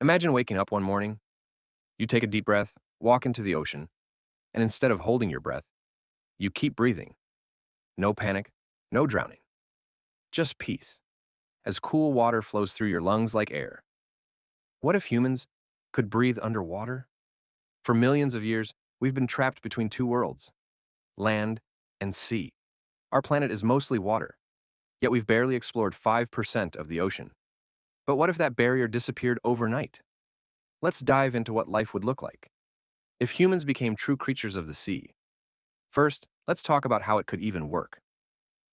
Imagine waking up one morning, you take a deep breath, walk into the ocean, and instead of holding your breath, you keep breathing. No panic, no drowning, just peace, as cool water flows through your lungs like air. What if humans could breathe underwater? For millions of years, we've been trapped between two worlds, land and sea. Our planet is mostly water, yet we've barely explored 5% of the ocean. But what if that barrier disappeared overnight? Let's dive into what life would look like if humans became true creatures of the sea. First, let's talk about how it could even work.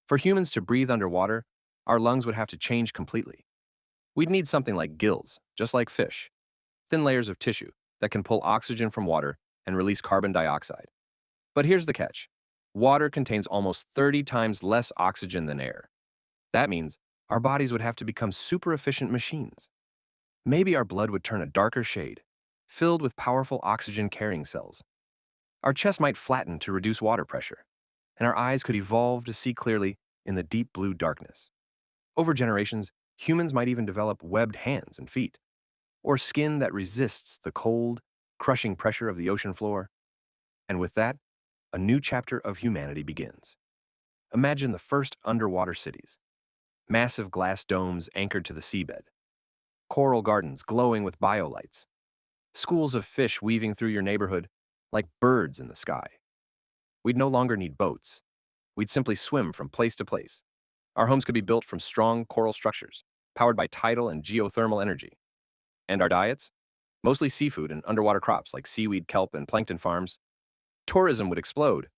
For humans to breathe underwater, our lungs would have to change completely. We'd need something like gills, just like fish, thin layers of tissue that can pull oxygen from water and release carbon dioxide. But here's the catch. Water contains almost 30 times less oxygen than air. That means our bodies would have to become super efficient machines. Maybe our blood would turn a darker shade, filled with powerful oxygen-carrying cells. Our chest might flatten to reduce water pressure, and our eyes could evolve to see clearly in the deep blue darkness. Over generations, humans might even develop webbed hands and feet, or skin that resists the cold, crushing pressure of the ocean floor. And with that, a new chapter of humanity begins. Imagine the first underwater cities, massive glass domes anchored to the seabed, coral gardens glowing with biolights, schools of fish weaving through your neighborhood like birds in the sky. We'd no longer need boats. We'd simply swim from place to place. Our homes could be built from strong coral structures, powered by tidal and geothermal energy. And our diets? Mostly seafood and underwater crops like seaweed, kelp, and plankton farms. Tourism would explode.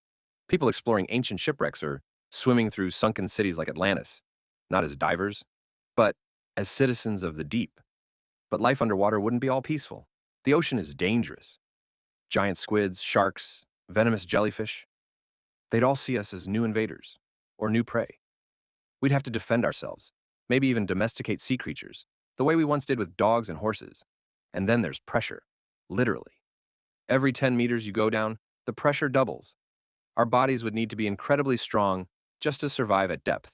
People exploring ancient shipwrecks or swimming through sunken cities like Atlantis, not as divers, but as citizens of the deep. But life underwater wouldn't be all peaceful. The ocean is dangerous. Giant squids, sharks, venomous jellyfish. They'd all see us as new invaders or new prey. We'd have to defend ourselves, maybe even domesticate sea creatures, the way we once did with dogs and horses. And then there's pressure, literally. Every 10 meters you go down, the pressure doubles. Our bodies would need to be incredibly strong just to survive at depth.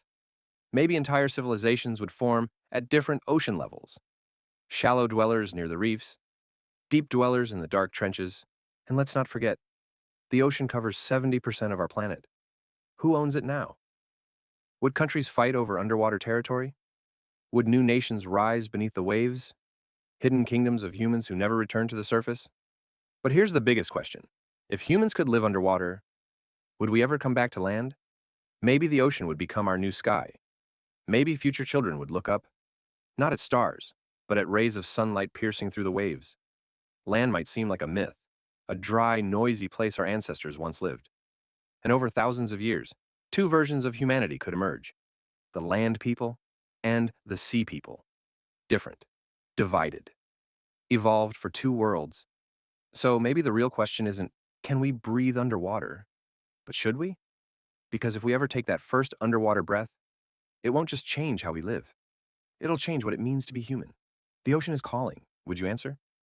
Maybe entire civilizations would form at different ocean levels. Shallow dwellers near the reefs, deep dwellers in the dark trenches, and let's not forget, the ocean covers 70% of our planet. Who owns it now? Would countries fight over underwater territory? Would new nations rise beneath the waves? Hidden kingdoms of humans who never return to the surface? But here's the biggest question. If humans could live underwater, would we ever come back to land? Maybe the ocean would become our new sky. Maybe future children would look up, not at stars, but at rays of sunlight piercing through the waves. Land might seem like a myth, a dry, noisy place our ancestors once lived. And over thousands of years, two versions of humanity could emerge: the land people and the sea people. Different, divided, evolved for two worlds. So maybe the real question isn't, can we breathe underwater? But should we? Because if we ever take that first underwater breath, it won't just change how we live. It'll change what it means to be human. The ocean is calling. Would you answer?